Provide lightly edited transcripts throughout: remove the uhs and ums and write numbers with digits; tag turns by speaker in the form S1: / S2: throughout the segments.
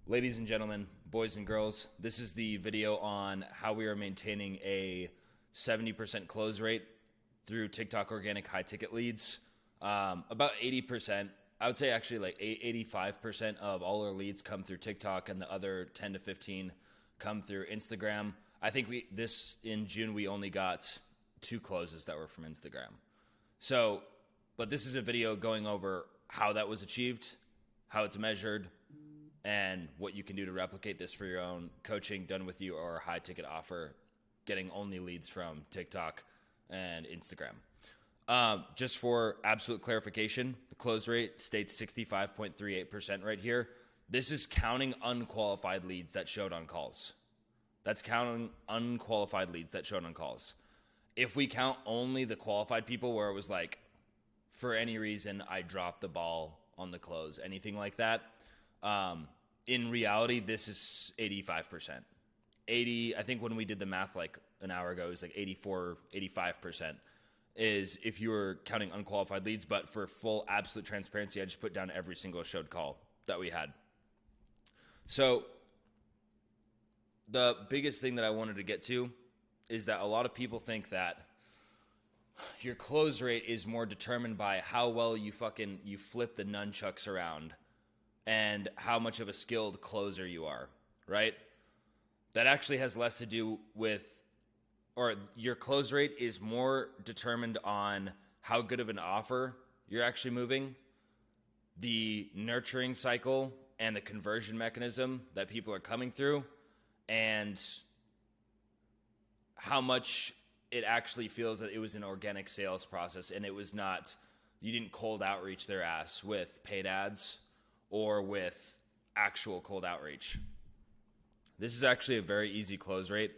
S1: Ladies and gentlemen, boys and girls, this is the video on how we are maintaining a 70% close rate through TikTok organic high ticket leads. About 80%, I would say actually like 85% of all our leads come through TikTok, and the other 10 to 15 come through Instagram. I think in June, we only got 2 closes that were from Instagram. But this is a video going over how that was achieved, how it's measured, and what you can do to replicate this for your own coaching done with you or high ticket offer, getting only leads from TikTok and Instagram. Just for absolute clarification, the close rate states 65.38% right here. This is counting unqualified leads that showed on calls. That's counting unqualified leads that showed on calls. If we count only the qualified people where it was like, for any reason, I dropped the ball on the close, anything like that, in reality, this is 85%. I think when we did the math like an hour ago, it was like 84, 85% is if you were counting unqualified leads. But for full absolute transparency, I just put down every single showed call that we had. So the biggest thing that I wanted to get to is that a lot of people think that your close rate is more determined by how well you flip the nunchucks around and how much of a skilled closer you are, right? That actually has less to do with, or your close rate is more determined on how good of an offer you're actually moving, the nurturing cycle and the conversion mechanism that people are coming through, and how much it actually feels that it was an organic sales process and it was not, you didn't cold outreach their ass with paid ads or with actual cold outreach. This is actually a very easy close rate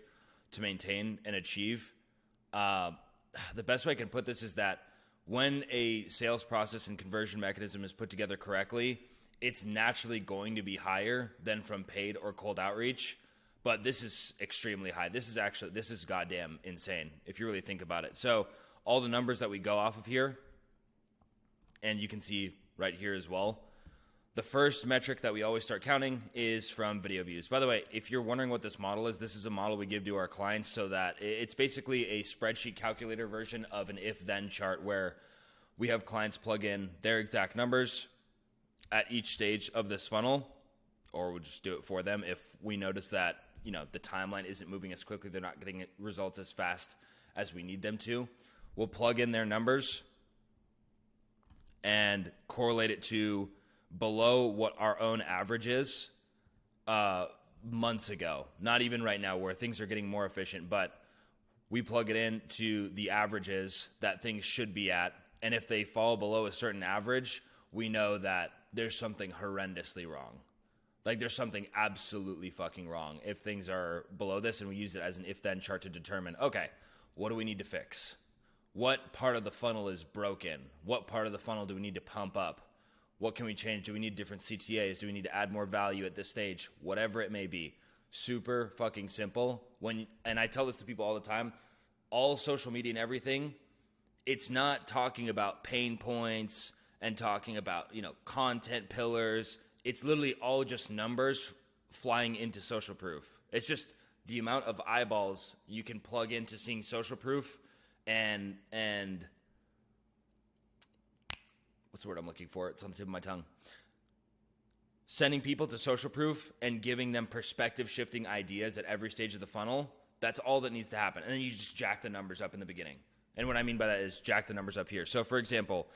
S1: to maintain and achieve. The best way I can put this is that when a sales process and conversion mechanism is put together correctly, it's naturally going to be higher than from paid or cold outreach. But this is extremely high. This is goddamn insane if you really think about it. So all the numbers that we go off of here, and you can see right here as well, the first metric that we always start counting is from video views. By the way, if you're wondering what this model is, this is a model we give to our clients so that it's basically a spreadsheet calculator version of an if-then chart where we have clients plug in their exact numbers at each stage of this funnel, or we'll just do it for them if we notice that the timeline isn't moving as quickly, they're not getting results as fast as we need them to. We'll plug in their numbers and correlate it to below what our own average is months ago. Not even right now where things are getting more efficient, but we plug it in to the averages that things should be at. And if they fall below a certain average, we know that there's something horrendously wrong. Like there's something absolutely fucking wrong if things are below this, and we use it as an if-then chart to determine, okay, what do we need to fix? What part of the funnel is broken? What part of the funnel do we need to pump up? What can we change? Do we need different CTAs? Do we need to add more value at this stage? Whatever it may be. Super fucking simple. And I tell this to people all the time, all social media and everything, it's not talking about pain points and talking about, content pillars. It's literally all just numbers flying into social proof. It's just the amount of eyeballs you can plug into seeing social proof and what's the word I'm looking for? It's on the tip of my tongue. Sending people to social proof and giving them perspective shifting ideas at every stage of the funnel. That's all that needs to happen. And then you just jack the numbers up in the beginning. And what I mean by that is jack the numbers up here. So for example,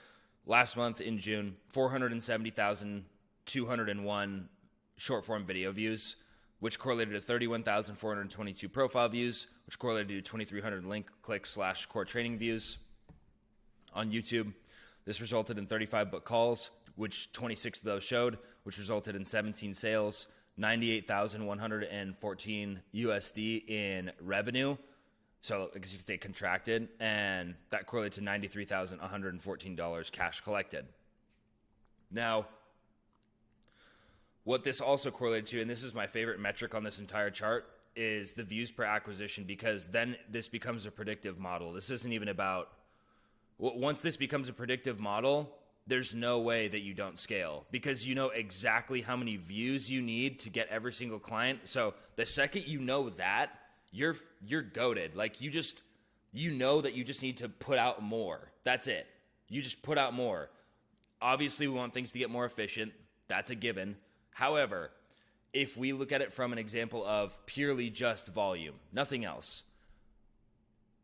S1: last month in June, 470,201 short form video views, which correlated to 31,422 profile views, which correlated to 2,300 link clicks / core training views on YouTube. This resulted in 35 book calls, which 26 of those showed, which resulted in 17 sales, 98,114 USD in revenue. So I guess you could say contracted, and that correlated to $93,114 cash collected. Now, what this also correlated to, and this is my favorite metric on this entire chart, is the views per acquisition, because then this becomes a predictive model. This isn't even about, once this becomes a predictive model, there's no way that you don't scale because you know exactly how many views you need to get every single client. So the second you know that, you're goated. Like you know that you just need to put out more. That's it. You just put out more. Obviously, we want things to get more efficient. That's a given. However, if we look at it from an example of purely just volume, nothing else,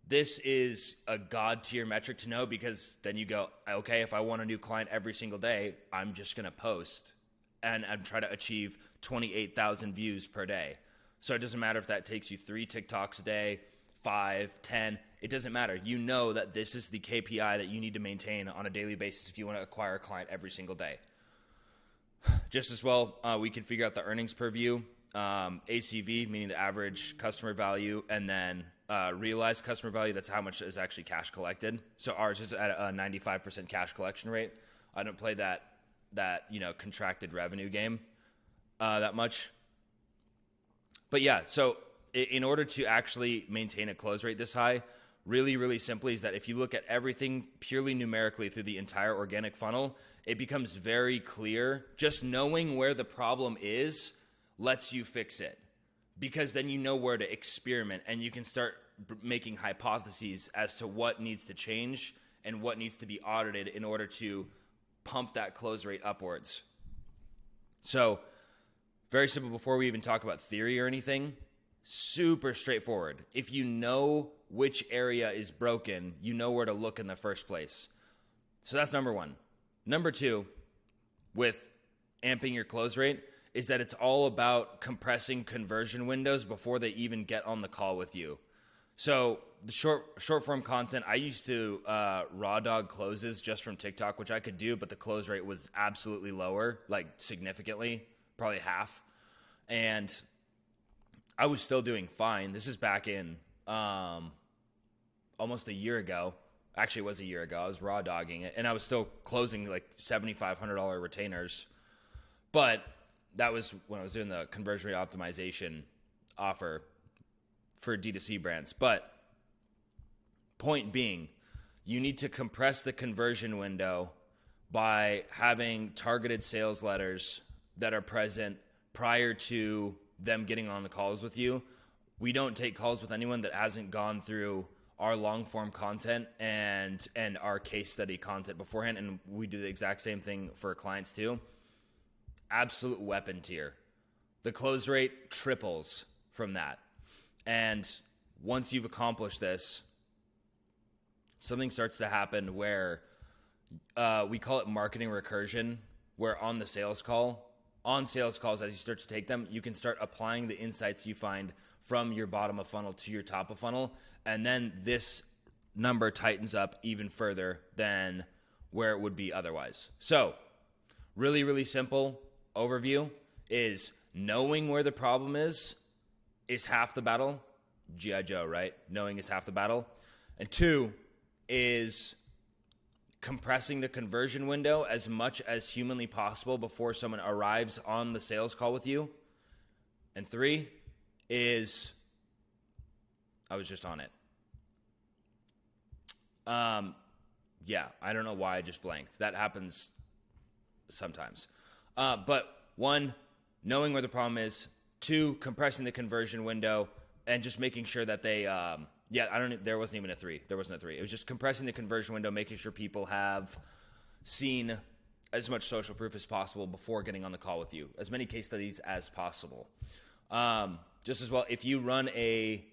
S1: this is a God tier metric to know because then you go, okay, if I want a new client every single day, I'm just going to post and try to achieve 28,000 views per day. So it doesn't matter if that takes you 3 TikToks a day, 5, 10, it doesn't matter. You know that this is the KPI that you need to maintain on a daily basis if you want to acquire a client every single day. Just as well, we can figure out the earnings per view, ACV, meaning the average customer value, and then realized customer value, that's how much is actually cash collected. So ours is at a 95% cash collection rate. I don't play that contracted revenue game that much. But yeah, so in order to actually maintain a close rate this high, really, really simply is that if you look at everything purely numerically through the entire organic funnel, it becomes very clear. Just knowing where the problem is lets you fix it because then you know where to experiment and you can start making hypotheses as to what needs to change and what needs to be audited in order to pump that close rate upwards. So very simple before we even talk about theory or anything, super straightforward. If you know which area is broken, you know where to look in the first place. So that's number one. Number two, with amping your close rate, is that it's all about compressing conversion windows before they even get on the call with you. So the short form content, I used to raw dog closes just from TikTok, which I could do, but the close rate was absolutely lower, like significantly, probably half. And I was still doing fine. This is back in almost a year ago. Actually, it was a year ago. I was raw dogging it, and I was still closing like $7,500 retainers. But that was when I was doing the conversion rate optimization offer for D2C brands. But point being, you need to compress the conversion window by having targeted sales letters that are present prior to them getting on the calls with you. We don't take calls with anyone that hasn't gone through our long form content and our case study content beforehand. And we do the exact same thing for clients too. Absolute weapon tier. The close rate triples from that. And once you've accomplished this, something starts to happen where we call it marketing recursion, where on sales calls, as you start to take them, you can start applying the insights you find from your bottom of funnel to your top of funnel. And then this number tightens up even further than where it would be otherwise. So really, really simple overview is knowing where the problem is half the battle. G.I. Joe, right? Knowing is half the battle. And 2 is compressing the conversion window as much as humanly possible before someone arrives on the sales call with you. And 3 is, I was just on it. Yeah, I don't know why I just blanked. That happens sometimes. But 1, knowing where the problem is. 2, compressing the conversion window and just making sure that they, there wasn't even a 3. There wasn't a 3. It was just compressing the conversion window, making sure people have seen as much social proof as possible before getting on the call with you. As many case studies as possible. Just as well, if you run a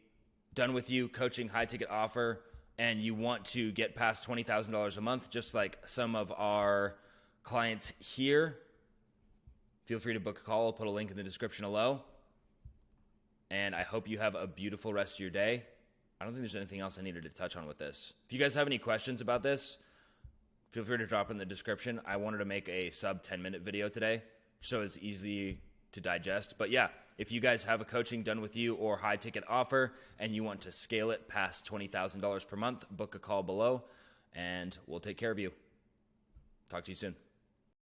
S1: done with you coaching high ticket offer and you want to get past $20,000 a month, just like some of our clients here, feel free to book a call. I'll put a link in the description below. And I hope you have a beautiful rest of your day. I don't think there's anything else I needed to touch on with this. If you guys have any questions about this, feel free to drop in the description. I wanted to make a sub 10-minute video today, so it's easy to digest. But yeah, if you guys have a coaching done with you or high ticket offer and you want to scale it past $20,000 per month, book a call below and we'll take care of you. Talk to you soon.